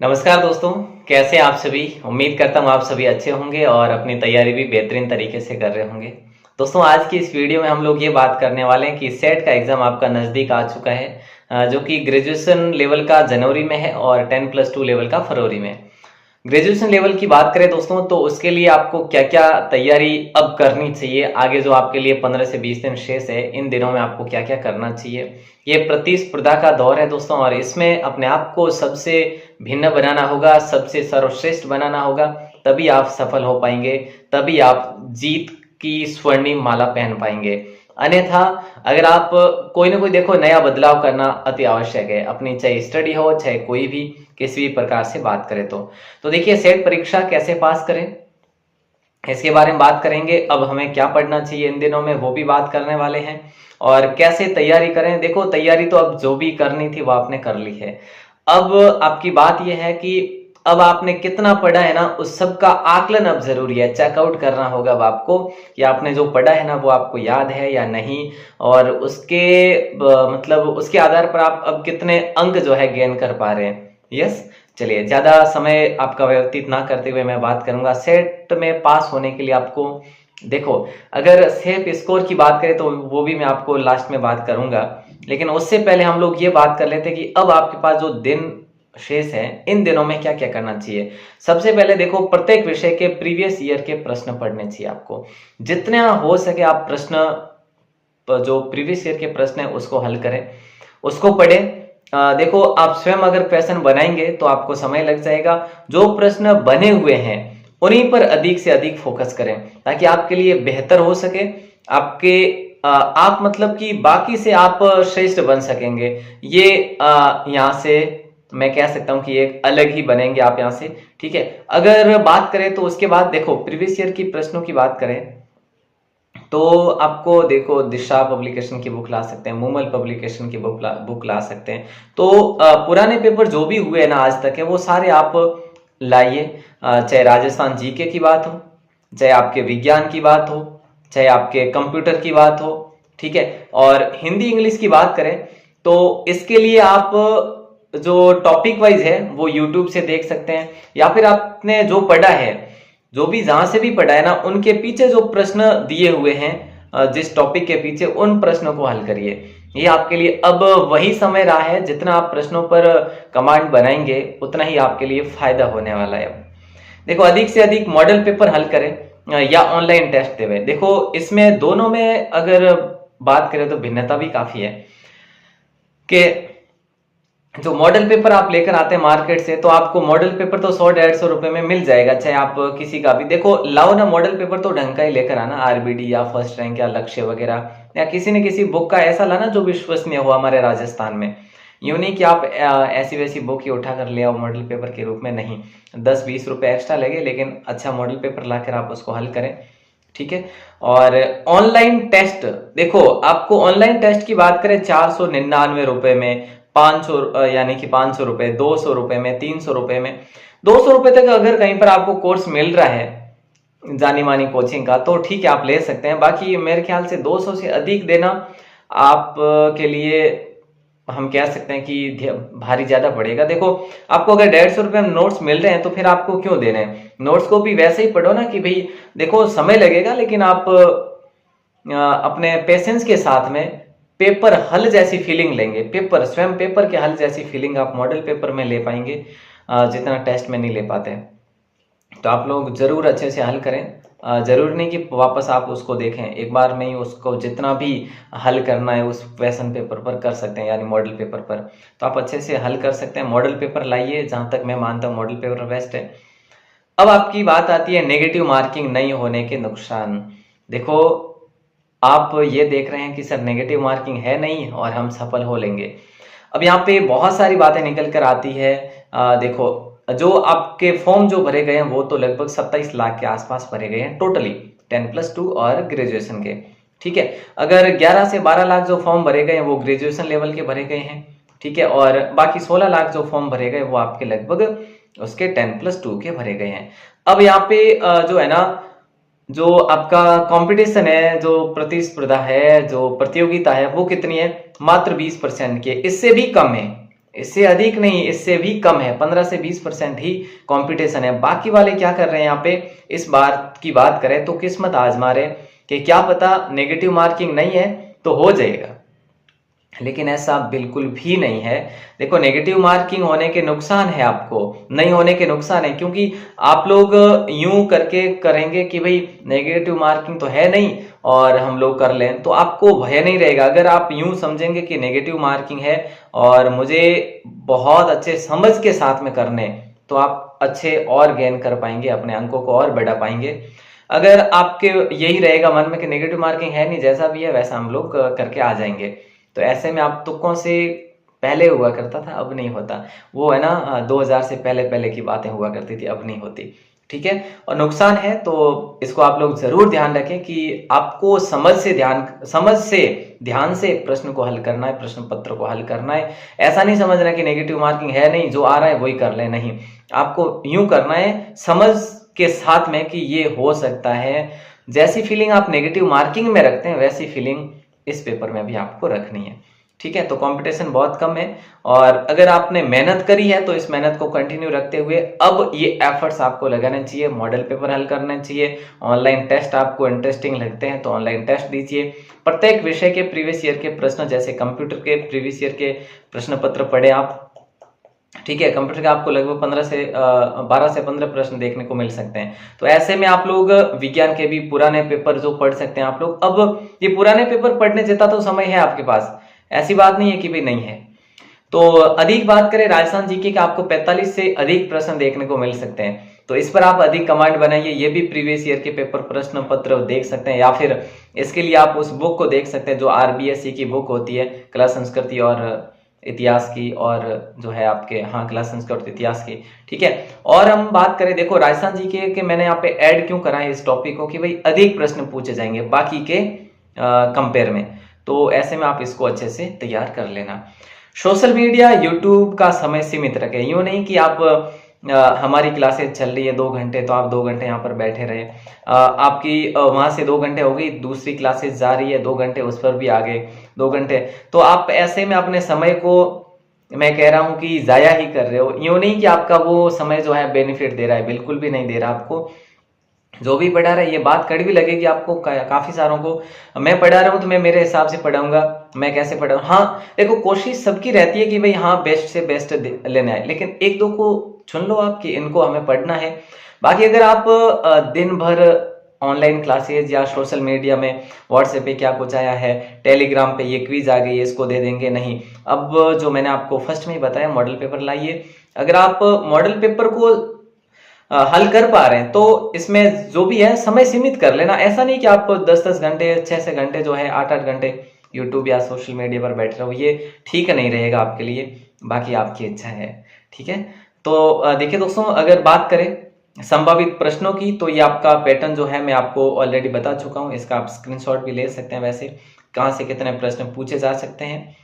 नमस्कार दोस्तों, कैसे हैं आप सभी। उम्मीद करता हूँ आप सभी अच्छे होंगे और अपनी तैयारी भी बेहतरीन तरीके से कर रहे होंगे। दोस्तों, आज की इस वीडियो में हम लोग ये बात करने वाले हैं कि सेट का एग्ज़ाम आपका नज़दीक आ चुका है, जो कि ग्रेजुएशन लेवल का जनवरी में है और 10+2 लेवल का फरवरी में। ग्रेजुएशन लेवल की बात करें दोस्तों, तो उसके लिए आपको क्या-क्या तैयारी अब करनी चाहिए, आगे जो आपके लिए 15 से 20 दिन शेष है, इन दिनों में आपको क्या-क्या करना चाहिए। ये प्रतिस्पर्धा का दौर है दोस्तों, और इसमें अपने आप को सबसे भिन्न बनाना होगा, सबसे सर्वश्रेष्ठ बनाना होगा, तभी आप सफल हो पाएंगे, तभी आप जीत की स्वर्णिम माला पहन पाएंगे। अन्यथा अगर आप कोई ना कोई देखो नया बदलाव करना अति आवश्यक है, अपनी चाहे स्टडी हो चाहे कोई भी किसी भी प्रकार से बात करें तो देखिए, सेट परीक्षा कैसे पास करें इसके बारे में बात करेंगे। अब हमें क्या पढ़ना चाहिए इन दिनों में वो भी बात करने वाले हैं, और कैसे तैयारी करें। देखो, तैयारी तो अब जो भी करनी थी वो आपने कर ली है। अब आपकी बात यह है कि अब आपने कितना पढ़ा है ना, उस सब का आकलन अब जरूरी है, चेकआउट करना होगा अब आपको कि आपने जो पढ़ा है ना वो आपको याद है या नहीं, और उसके मतलब उसके आधार पर आप अब कितने अंक जो है गेन कर पा रहे हैं। यस, चलिए ज्यादा समय आपका व्यतीत ना करते हुए मैं बात करूंगा सेट में पास होने के लिए आपको। देखो, अगर सेट स्कोर की बात करें तो वो भी मैं आपको लास्ट में बात करूंगा, लेकिन उससे पहले हम लोग ये बात कर लेते हैं कि अब आपके पास जो दिन शेष है, इन दिनों में क्या क्या करना चाहिए। सबसे पहले देखो, प्रत्येक विषय के प्रीवियस ईयर के प्रश्न पढ़ने चाहिए आपको। जितना हो सके आप प्रश्न, जो प्रीवियस ईयर के प्रश्न है उसको हल करें, उसको पढ़ें। देखो, आप स्वयं अगर क्वेश्चन बनाएंगे तो आपको समय लग जाएगा। जो प्रश्न बने हुए हैं उन्हीं पर अधिक से अधिक फोकस करें, ताकि आपके लिए बेहतर हो सके। आपके आप मतलब कि बाकी से आप श्रेष्ठ बन सकेंगे। ये यहाँ से मैं कह सकता हूं कि एक अलग ही बनेंगे आप यहाँ से। ठीक है, अगर बात करें तो उसके बाद देखो, प्रीवियस ईयर की प्रश्नों की बात करें तो आपको देखो, दिशा पब्लिकेशन की बुक ला सकते हैं, मूमल पब्लिकेशन की बुक ला सकते हैं। तो पुराने पेपर जो भी हुए ना आज तक है, वो सारे आप लाइए। चाहे राजस्थान जीके की बात हो, चाहे आपके विज्ञान की बात हो, चाहे आपके कंप्यूटर की बात हो। ठीक है, और हिंदी इंग्लिश की बात करें तो इसके लिए आप जो टॉपिक वाइज है वो यूट्यूब से देख सकते हैं, या फिर आपने जो पढ़ा है, जो भी जहां से भी पढ़ा है ना, उनके पीछे जो प्रश्न दिए हुए हैं, जिस टॉपिक के पीछे, उन प्रश्नों को हल करिए। ये आपके लिए अब वही समय रहा है, जितना आप प्रश्नों पर कमांड बनाएंगे उतना ही आपके लिए फायदा होने वाला है। देखो, अधिक से अधिक मॉडल पेपर हल करें या ऑनलाइन टेस्ट देवें। देखो, इसमें दोनों में अगर बात करें तो भिन्नता भी काफी है कि जो मॉडल पेपर आप लेकर आते हैं मार्केट से, तो आपको मॉडल पेपर तो 100-150 रुपए में मिल जाएगा, चाहे आप किसी का भी देखो लाओ ना। मॉडल पेपर तो ढंग का ही लेकर आना, आरबीडी या फर्स्ट रैंक या लक्ष्य वगैरह, या किसी न किसी बुक का ऐसा लाना जो विश्वसनीय हो हमारे राजस्थान में। यूं नहीं कि आप ऐसी वैसी बुक ही उठा कर ले आओ मॉडल पेपर के रूप में, नहीं। 10-20 रुपए एक्स्ट्रा लगे, लेकिन अच्छा मॉडल पेपर लाकर आप उसको हल करें। ठीक है, और ऑनलाइन टेस्ट, देखो आपको ऑनलाइन टेस्ट की बात करें 499 रुपए में, 500 यानी कि 500 रुपए, 200 रुपए में, 300 रुपए में, 200 रुपए तक अगर कहीं पर आपको कोर्स मिल रहा है जानी मानी कोचिंग का, तो ठीक है, आप ले सकते हैं। बाकी मेरे ख्याल से 200 से अधिक देना आप के लिए, हम कह सकते हैं कि भारी ज्यादा पड़ेगा। देखो, आपको अगर 150 रुपए में नोट्स मिल रहे हैं तो फिर आपको क्यों देने हैं। नोट्स को भी वैसे ही पढ़ो ना कि भाई देखो, समय लगेगा, लेकिन आप अपने पेशेंस के साथ में पेपर हल जैसी फीलिंग लेंगे। पेपर स्वयं पेपर के हल जैसी फीलिंग आप मॉडल पेपर में ले पाएंगे, जितना टेस्ट में नहीं ले पाते। तो आप लोग जरूर अच्छे से हल करें। जरूर नहीं कि वापस आप उसको देखें, एक बार में ही उसको जितना भी हल करना है उस क्वेश्चन पेपर पर कर सकते हैं, यानी मॉडल पेपर पर। तो आप अच्छे से हल कर सकते हैं। मॉडल पेपर लाइए, जहां तक मैं मानता हूँ मॉडल पेपर बेस्ट है। अब आपकी बात आती है नेगेटिव मार्किंग नहीं होने के नुकसान। देखो, आप ये देख रहे हैं कि सर नेगेटिव मार्किंग है नहीं और हम सफल हो लेंगे। अब यहाँ पे बहुत सारी बातें निकल कर आती है। देखो, जो आपके फॉर्म जो भरे गए हैं वो तो लगभग 27 लाख के आसपास भरे गए हैं टोटली, 10+2 और ग्रेजुएशन के। ठीक है, अगर 11 से 12 लाख जो फॉर्म भरे गए हैं वो ग्रेजुएशन लेवल के भरे गए हैं। ठीक है, और बाकी 16 लाख जो फॉर्म भरे गए वो आपके लगभग उसके 10+2 के भरे गए हैं। अब यहाँ पे जो है ना, जो आपका कंपटीशन है, जो प्रतिस्पर्धा है, जो प्रतियोगिता है, वो कितनी है, मात्र 20% की है, इससे भी कम है। इससे अधिक नहीं, इससे भी कम है, 15 से 20% ही कंपटीशन है। बाकी वाले क्या कर रहे हैं यहाँ पे, इस बार की बात करें तो किस्मत आजमा रहे कि क्या पता नेगेटिव मार्किंग नहीं है तो हो जाएगा, लेकिन ऐसा बिल्कुल भी नहीं है। देखो, नेगेटिव मार्किंग होने के नुकसान है, आपको नहीं होने के नुकसान है, क्योंकि आप लोग यूं करके करेंगे कि भाई नेगेटिव मार्किंग तो है नहीं और हम लोग कर लें, तो आपको भय नहीं रहेगा। अगर आप यूं समझेंगे कि नेगेटिव मार्किंग है और मुझे बहुत अच्छे समझ के साथ में करने, तो आप अच्छे और गेन कर पाएंगे, अपने अंकों को और बढ़ा पाएंगे। अगर आपके यही रहेगा मन में कि नेगेटिव मार्किंग है नहीं, जैसा भी है वैसा हम लोग करके आ जाएंगे, तो ऐसे में आप तुक्कों से, पहले हुआ करता था अब नहीं होता, वो है ना 2000 से पहले पहले की बातें हुआ करती थी, अब नहीं होती, ठीक है। और नुकसान है तो इसको आप लोग जरूर ध्यान रखें कि आपको समझ से ध्यान से प्रश्न को हल करना है, प्रश्न पत्र को हल करना है। ऐसा नहीं समझना कि नेगेटिव मार्किंग है नहीं, जो आ रहा है वही कर ले, नहीं, आपको यूं करना है समझ के साथ में कि ये हो सकता है। जैसी फीलिंग आप नेगेटिव मार्किंग में रखते हैं वैसी फीलिंग इस पेपर में भी आपको रखनी है, ठीक है। तो कंपटीशन बहुत कम है और अगर आपने मेहनत करी है तो इस मेहनत को कंटिन्यू रखते हुए अब ये एफर्ट्स आपको लगाने चाहिए, मॉडल पेपर हल करने चाहिए। ऑनलाइन टेस्ट आपको इंटरेस्टिंग लगते हैं तो ऑनलाइन टेस्ट दीजिए। प्रत्येक विषय के प्रीवियस ईयर के प्रश्न, जैसे कंप्यूटर के प्रीवियस ईयर के प्रश्न पत्र पढ़े आप, ठीक है। कंप्यूटर का आपको लगभग 12 से 15 प्रश्न देखने को मिल सकते हैं। तो ऐसे में आप लोग विज्ञान के भी पुराने पेपर जो पढ़ सकते हैं आप लोग, अब ये पुराने पेपर पढ़ने जितना तो समय है आपके पास, ऐसी बात नहीं है कि भाई नहीं है। तो अधिक बात करें राजस्थान जीके का, आपको 45 से अधिक प्रश्न देखने को मिल सकते हैं, तो इस पर आप अधिक कमांड बनाइए। ये भी प्रीवियस ईयर के पेपर प्रश्न पत्र देख सकते हैं, या फिर इसके लिए आप उस बुक को देख सकते हैं जो RBSE की बुक होती है, कला संस्कृति और इतिहास की, और जो है आपके कला संस्कृत इतिहास की, ठीक है। और हम बात करें, देखो राजस्थान जीके के मैंने यहाँ पे ऐड क्यों करा है इस टॉपिक को कि भाई अधिक प्रश्न पूछे जाएंगे बाकी के कंपेयर में, तो ऐसे में आप इसको अच्छे से तैयार कर लेना। सोशल मीडिया यूट्यूब का समय सीमित रखें, यूं नहीं कि आप हमारी क्लासेस चल रही है 2 घंटे तो आप 2 घंटे यहाँ पर बैठे रहे, आपकी वहां से 2 घंटे हो गई, दूसरी क्लासेस जा रही है 2 घंटे, उस पर भी आ गए 2 घंटे, तो आप ऐसे में अपने समय को, मैं कह रहा हूं कि जाया ही कर रहे हो। यूं नहीं कि आपका वो समय जो है बेनिफिट दे रहा है, बिल्कुल भी नहीं दे रहा आपको। जो भी पढ़ा रहा है, ये बात कड़वी लगेगी आपको काफी सारों को, मैं पढ़ा रहा हूँ तो मैं मेरे हिसाब से पढ़ाऊंगा, मैं कैसे पढ़ाऊँ। हाँ देखो, कोशिश सबकी रहती है कि भाई बेस्ट से बेस्ट लेना है, लेकिन एक दो को चुन लो आप कि इनको हमें पढ़ना है। बाकी अगर आप दिन भर ऑनलाइन क्लासेस या सोशल मीडिया में, व्हाट्सएप पे क्या कुछ आया है, टेलीग्राम पे ये क्विज आ गई है इसको दे देंगे, नहीं। अब जो मैंने आपको फर्स्ट में ही बताया, मॉडल पेपर लाइए। अगर आप मॉडल पेपर को हल कर पा रहे हैं तो इसमें जो भी है समय सीमित कर लेना। ऐसा नहीं कि आप 10-10 घंटे 6-6 घंटे जो है 8-8 घंटे यूट्यूब या सोशल मीडिया पर बैठ रहे हो, ये ठीक नहीं रहेगा आपके लिए, बाकी आपकी इच्छा है, ठीक है। तो देखिए दोस्तों, अगर बात करें संभावित प्रश्नों की, तो ये आपका पैटर्न जो है मैं आपको ऑलरेडी बता चुका हूं, इसका आप स्क्रीनशॉट भी ले सकते हैं। वैसे कहां से कितने प्रश्न पूछे जा सकते हैं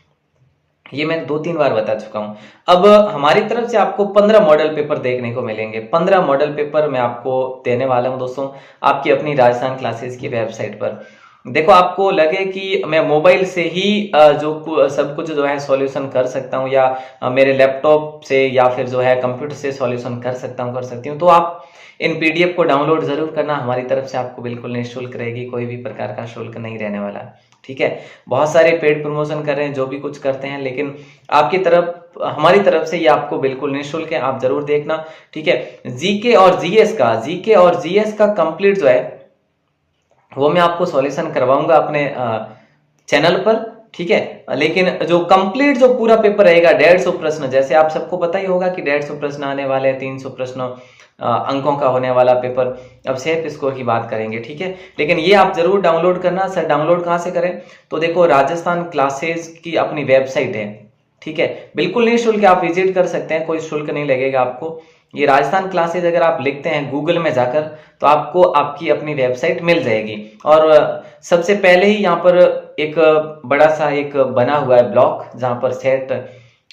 ये मैं 2-3 बार बता चुका हूं। अब हमारी तरफ से आपको 15 मॉडल पेपर देखने को मिलेंगे। 15 मॉडल पेपर मैं आपको देने वाला हूं दोस्तों, आपकी अपनी राजस्थान क्लासेस की वेबसाइट पर। देखो, आपको लगे कि मैं मोबाइल से ही जो सब कुछ जो है सॉल्यूशन कर सकता हूं, या मेरे लैपटॉप से या फिर जो है कंप्यूटर से सॉल्यूशन कर सकती हूँ, तो आप इन PDF को डाउनलोड जरूर करना। हमारी तरफ से आपको बिल्कुल निःशुल्क रहेगी, कोई भी प्रकार का शुल्क नहीं रहने वाला, ठीक है। बहुत सारे पेड प्रमोशन कर रहे हैं, जो भी कुछ करते हैं, लेकिन आपकी तरफ, हमारी तरफ से ये आपको बिल्कुल निःशुल्क है, आप जरूर देखना, ठीक है। जीके और जीएस का कंप्लीट जो है वो मैं आपको सॉल्यूशन करवाऊंगा अपने चैनल पर, ठीक है। लेकिन जो कंप्लीट जो पूरा पेपर रहेगा 150 प्रश्न, जैसे आप सबको पता ही होगा कि 150 प्रश्न आने वाले हैं, 300 प्रश्न अंकों का होने वाला पेपर। अब सेफ स्कोर की बात करेंगे, ठीक है। लेकिन ये आप जरूर डाउनलोड करना। सर डाउनलोड कहाँ से करें? तो देखो, राजस्थान क्लासेस की अपनी वेबसाइट है, ठीक है, बिल्कुल निःशुल्क, आप विजिट कर सकते हैं, कोई शुल्क नहीं लगेगा आपको। ये राजस्थान क्लासेस अगर आप लिखते हैं गूगल में जाकर तो आपको आपकी अपनी वेबसाइट मिल जाएगी। और सबसे पहले ही यहाँ पर एक बड़ा सा एक बना हुआ है ब्लॉक, जहां पर सेट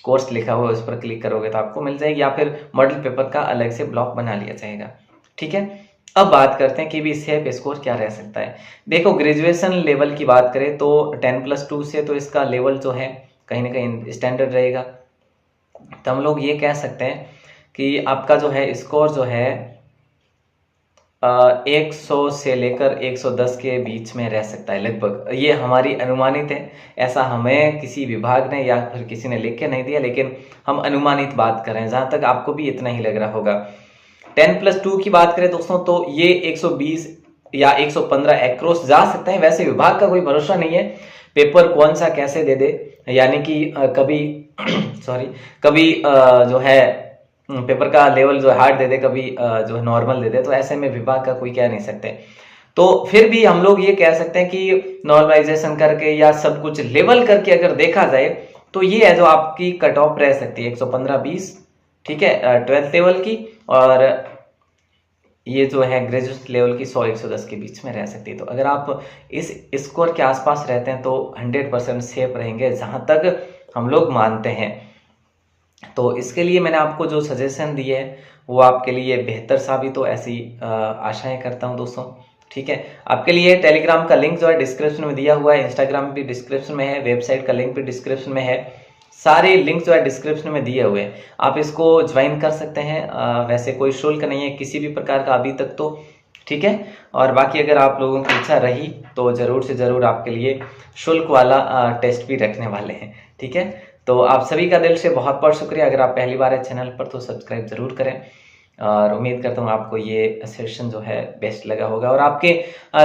कोर्स लिखा हुआ है, उस पर क्लिक करोगे तो आपको मिल जाएगी, या फिर मॉडल पेपर का अलग से ब्लॉक बना लिया जाएगा, ठीक है। अब बात करते हैं कि भी सेफ स्कोर क्या रह सकता है। देखो, ग्रेजुएशन लेवल की बात करें तो 10+2 से तो इसका लेवल जो है कहीं ना कहीं स्टैंडर्ड रहेगा, तो हम लोग ये कह सकते हैं कि आपका जो है स्कोर जो है 100 से लेकर 110 के बीच में रह सकता है लगभग। ये हमारी अनुमानित है, ऐसा हमें किसी विभाग ने या फिर किसी ने लिख के नहीं दिया, लेकिन हम अनुमानित बात कर रहे हैं, जहां तक आपको भी इतना ही लग रहा होगा। 10+2 की बात करें दोस्तों तो ये 120 या 115 एक्रॉस जा सकता है। वैसे विभाग का कोई भरोसा नहीं है, पेपर कौन सा कैसे दे दे, यानी कि कभी कभी जो है पेपर का लेवल जो हार्ड दे दे, कभी जो है नॉर्मल दे दे, तो ऐसे में विभाग का कोई कह नहीं सकते। तो फिर भी हम लोग ये कह सकते हैं कि नॉर्मलाइजेशन करके या सब कुछ लेवल करके अगर देखा जाए तो ये है जो आपकी कट ऑफ रह सकती है 115-20, ठीक है, 12th लेवल की, और ये जो है ग्रेजुएट लेवल की 100-110 के बीच में रह सकती है। तो अगर आप इस स्कोर के आसपास रहते हैं तो 100% सेफ रहेंगे, जहां तक हम लोग मानते हैं। तो इसके लिए मैंने आपको जो सजेशन दिए है वो आपके लिए बेहतर साबित हो, ऐसी आशाएं करता हूं दोस्तों, ठीक है। आपके लिए टेलीग्राम का लिंक जो है डिस्क्रिप्शन में दिया हुआ है, इंस्टाग्राम भी डिस्क्रिप्शन में है, वेबसाइट का लिंक भी डिस्क्रिप्शन में है, सारे लिंक जो है डिस्क्रिप्शन में दिए हुए हैं, आप इसको ज्वाइन कर सकते हैं। वैसे कोई शुल्क नहीं है किसी भी प्रकार का अभी तक तो, ठीक है। और बाकी अगर आप लोगों की इच्छा रही तो जरूर से जरूर आपके लिए शुल्क वाला टेस्ट भी रखने वाले हैं, ठीक है। तो आप सभी का दिल से बहुत बहुत शुक्रिया। अगर आप पहली बार है चैनल पर तो सब्सक्राइब जरूर करें, और उम्मीद करता हूँ आपको ये सेशन जो है बेस्ट लगा होगा, और आपके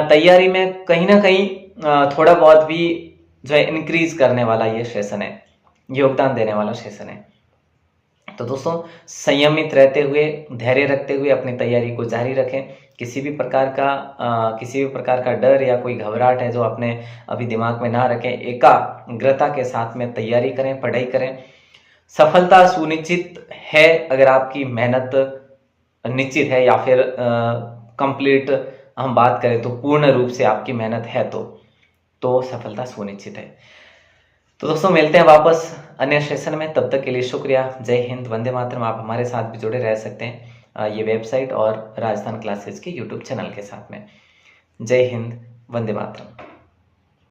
तैयारी में कहीं ना कहीं थोड़ा बहुत भी जो है इंक्रीज करने वाला ये सेशन है, योगदान देने वाला सेशन है। तो दोस्तों संयमित रहते हुए, धैर्य रखते हुए अपनी तैयारी को जारी रखें। किसी भी प्रकार का डर या कोई घबराहट है जो अपने अभी दिमाग में ना रखें, एकाग्रता के साथ में तैयारी करें, पढ़ाई करें। सफलता सुनिश्चित है अगर आपकी मेहनत निश्चित है, या फिर कंप्लीट हम बात करें तो पूर्ण रूप से आपकी मेहनत है तो सफलता सुनिश्चित है। तो दोस्तों मिलते हैं वापस अन्य सेशन में, तब तक के लिए शुक्रिया। जय हिंद, वंदे मातरम। आप हमारे साथ भी जुड़े रह सकते हैं ये वेबसाइट और राजस्थान क्लासेस के यूट्यूब चैनल के साथ में। जय हिंद, वंदे मातरम।